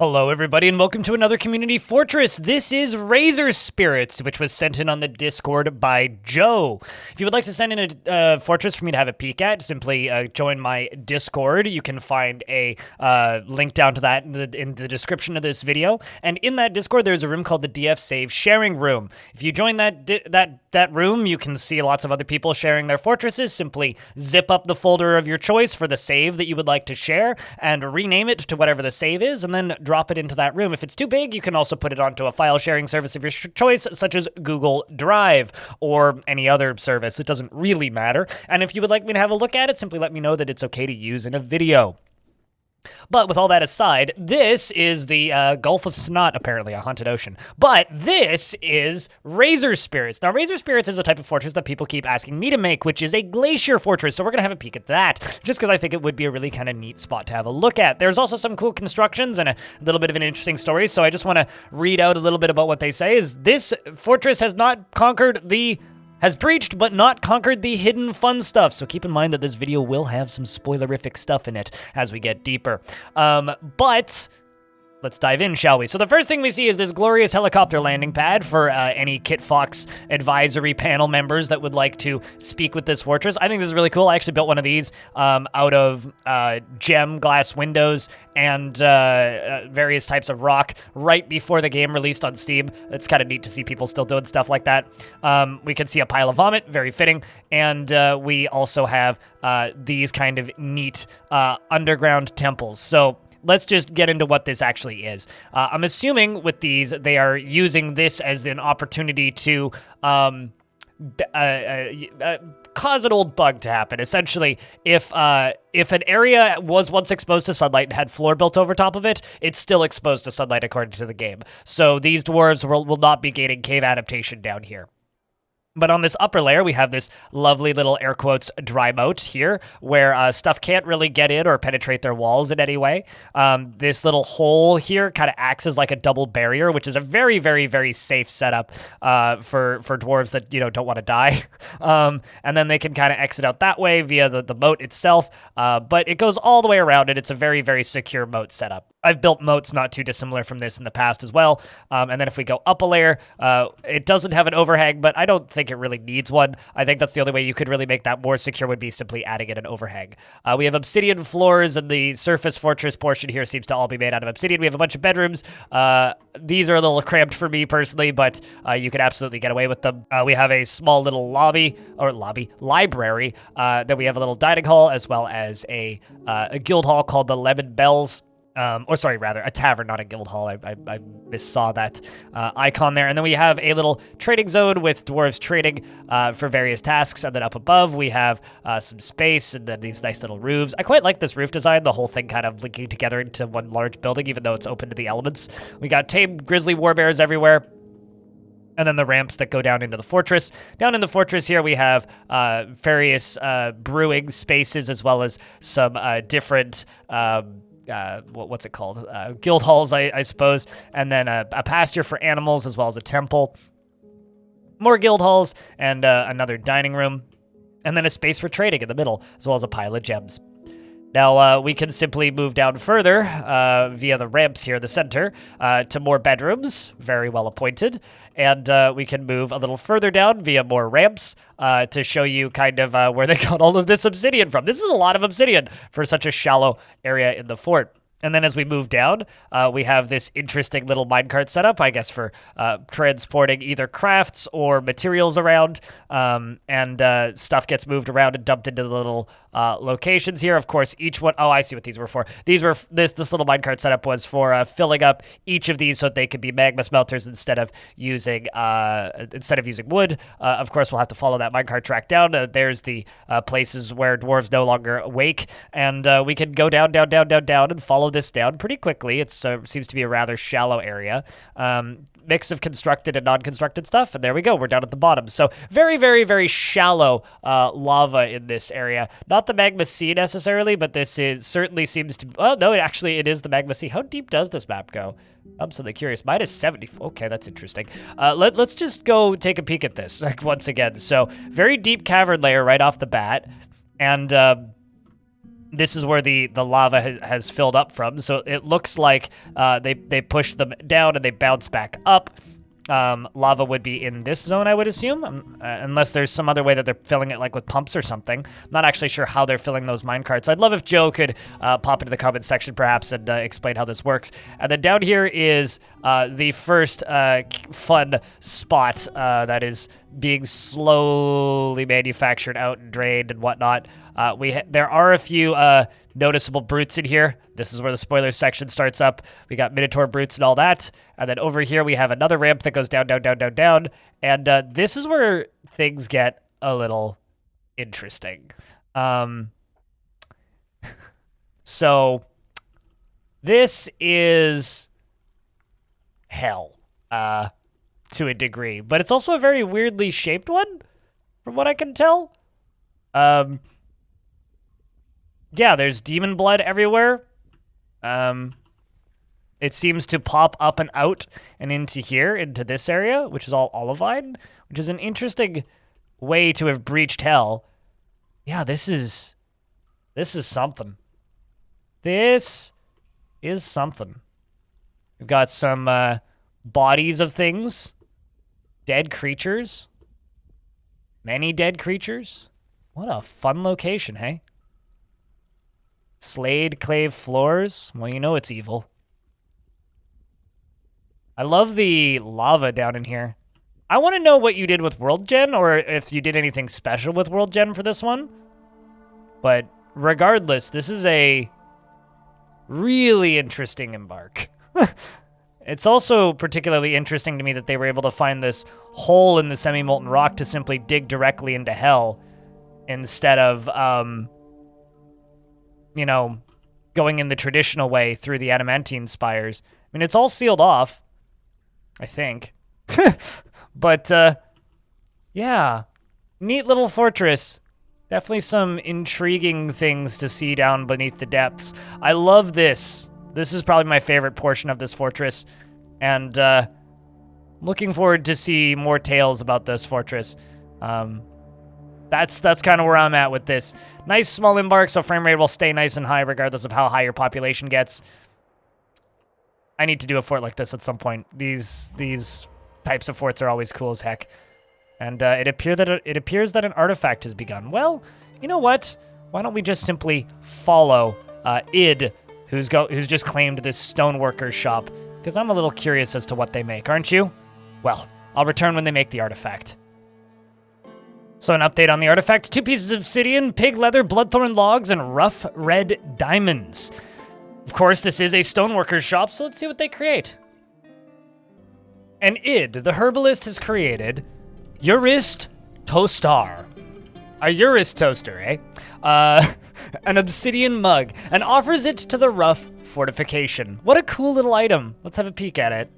Hello, everybody, and welcome to another Community Fortress. This is Razorspirits, which was sent in on the Discord by Joe. If you would like to send in a fortress for me to have a peek at, simply join my Discord. You can find a link down to that in the description of this video. And in that Discord, there's a room called the DF Save Sharing Room. If you join that room, you can see lots of other people sharing their fortresses. Simply zip up the folder of your choice for the save that you would like to share and rename it to whatever the save is, and then drop it into that room. If it's too big, you can also put it onto a file sharing service of your choice, such as Google Drive or any other service. It doesn't really matter. And if you would like me to have a look at it, simply let me know that it's okay to use in a video. But with all that aside, this is the Gulf of Snot, apparently, a haunted ocean. But this is Razorspirits. Now, Razorspirits is a type of fortress that people keep asking me to make, which is a glacier fortress, so we're going to have a peek at that, just because I think it would be a really kind of neat spot to have a look at. There's also some cool constructions and a little bit of an interesting story, so I just want to read out a little bit about what they say. Is this fortress has breached but not conquered the hidden fun stuff. So keep in mind that this video will have some spoilerific stuff in it as we get deeper. But let's dive in, shall we? So the first thing we see is this glorious helicopter landing pad for any Kit Fox advisory panel members that would like to speak with this fortress. I think this is really cool. I actually built one of these out of gem glass windows and various types of rock right before the game released on Steam. It's kind of neat to see people still doing stuff like that. We can see a pile of vomit, very fitting, and we also have these kind of neat underground temples. So let's just get into what this actually is. I'm assuming with these, they are using this as an opportunity to cause an old bug to happen. Essentially, if an area was once exposed to sunlight and had floor built over top of it, it's still exposed to sunlight according to the game. So these dwarves will not be gaining cave adaptation down here. But on this upper layer, we have this lovely little air quotes dry moat here where stuff can't really get in or penetrate their walls in any way. This little hole here kind of acts as like a double barrier, which is a very, very, very safe setup for dwarves that, don't want to die. And then they can kind of exit out that way via the moat itself. But it goes all the way around, and it's a very, very secure moat setup. I've built moats not too dissimilar from this in the past as well. And then if we go up a layer, it doesn't have an overhang, but I don't think it really needs one. I think that's the only way you could really make that more secure would be simply adding in an overhang. We have obsidian floors, and the surface fortress portion here seems to all be made out of obsidian. We have a bunch of bedrooms. These are a little cramped for me personally, but you could absolutely get away with them. We have a small little library. Then we have a little dining hall, as well as a guild hall called the Lemon Bells. A tavern, not a guild hall. I missaw that icon there. And then we have a little trading zone with dwarves trading for various tasks. And then up above, we have some space and then these nice little roofs. I quite like this roof design, the whole thing kind of linking together into one large building, even though it's open to the elements. We got tame grizzly warbears everywhere. And then the ramps that go down into the fortress. Down in the fortress here, we have various brewing spaces, as well as some different what's it called? Guild halls, I suppose, and then a pasture for animals, as well as a temple. More guild halls, and another dining room, and then a space for trading in the middle, as well as a pile of gems. Now, we can simply move down further via the ramps here in the center to more bedrooms, very well appointed. And we can move a little further down via more ramps to show you kind of where they got all of this obsidian from. This is a lot of obsidian for such a shallow area in the fort. And then as we move down, we have this interesting little minecart setup, I guess, for transporting either crafts or materials around. And stuff gets moved around and dumped into the little locations here. Of course, each one... Oh, I see what these were for. These were... This little minecart setup was for filling up each of these so that they could be magma smelters instead of using wood. Of course, we'll have to follow that minecart track down. There's the places where dwarves no longer awake. And we can go down, and follow this down pretty quickly. It seems to be a rather shallow area. Mix of constructed and non-constructed stuff, and there we go. We're down at the bottom. So very, very, very shallow lava in this area. Not the magma sea necessarily, but this certainly seems to... Oh, no, it is the magma sea. How deep does this map go? I'm suddenly curious. Mine is 70. Okay, that's interesting. Let's just go take a peek at this once again. So very deep cavern layer right off the bat, and this is where the lava has filled up from. So it looks like they push them down and they bounce back up. Lava would be in this zone, I would assume, unless there's some other way that they're filling it, like with pumps or something. I'm not actually sure how they're filling those minecarts. I'd love if Joe could pop into the comments section, perhaps, and explain how this works. And then down here is the first fun spot that is being slowly manufactured out and drained and whatnot. There are a few noticeable brutes in here. This is where the spoilers section starts up. We got Minotaur brutes and all that. And then over here we have another ramp that goes down, down, down, down, down. And this is where things get a little interesting. So this is hell to a degree, but it's also a very weirdly shaped one, from what I can tell. Yeah, there's demon blood everywhere. It seems to pop up and out and into here, into this area, which is all olivine, which is an interesting way to have breached hell. Yeah, this is something. This is something. We've got some bodies of things, dead creatures, many dead creatures. What a fun location, hey? Slayed clave floors. Well, you know it's evil. I love the lava down in here. I want to know what you did with World Gen, or if you did anything special with World Gen for this one. But regardless, this is a really interesting embark. It's also particularly interesting to me that they were able to find this hole in the semi-molten rock to simply dig directly into hell instead of, you know, going in the traditional way through the adamantine spires. I mean, it's all sealed off, I think. But, yeah, neat little fortress. Definitely some intriguing things to see down beneath the depths. I love this. This is probably my favorite portion of this fortress, and looking forward to see more tales about this fortress. That's kind of where I'm at with this. Nice small embark, so frame rate will stay nice and high regardless of how high your population gets. I need to do a fort like this at some point. These types of forts are always cool as heck. And it appears that an artifact has begun. Well, you know what? Why don't we just simply follow Id, who's just claimed this stoneworker's shop? Because I'm a little curious as to what they make, aren't you? Well, I'll return when they make the artifact. So an update on the artifact: 2 pieces of obsidian, pig leather, bloodthorn logs, and rough red diamonds. Of course, this is a stoneworker's shop, so let's see what they create. And Id, the herbalist, has created Urist Toastar. A Urist toaster, eh? An obsidian mug, and offers it to the rough fortification. What a cool little item. Let's have a peek at it.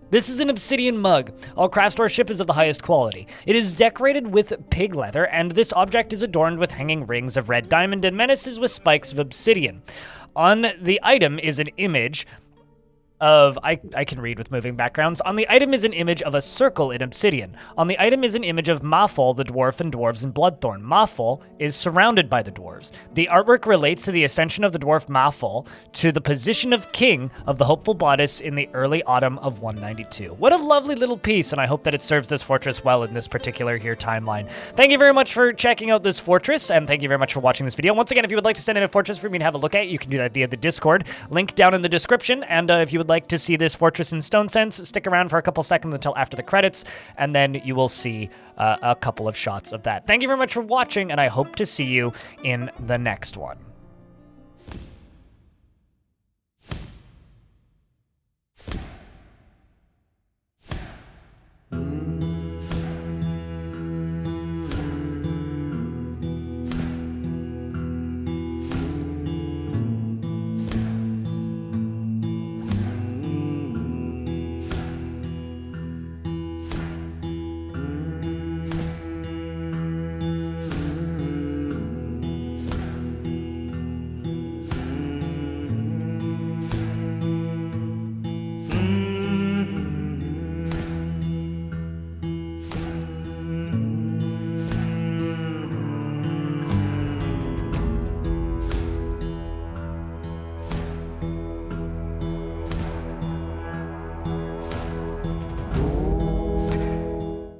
This is an obsidian mug. All craftsmanship is of the highest quality. It is decorated with pig leather, and this object is adorned with hanging rings of red diamond and menaces with spikes of obsidian. On the item is an image of, I can read with moving backgrounds. On the item is an image of a circle in obsidian. On the item is an image of Maffol, the dwarf, and dwarves in Bloodthorn. Maffol is surrounded by the dwarves. The artwork relates to the ascension of the dwarf Maffol to the position of king of the hopeful goddess in the early autumn of 192. What a lovely little piece, and I hope that it serves this fortress well in this particular here timeline. Thank you very much for checking out this fortress, and thank you very much for watching this video. Once again, if you would like to send in a fortress for me to have a look at, you can do that via the Discord. Link down in the description, and if you would like to see this fortress in Stone Sense, stick around for a couple seconds until after the credits, and then you will see a couple of shots of that. Thank you very much for watching, and I hope to see you in the next one.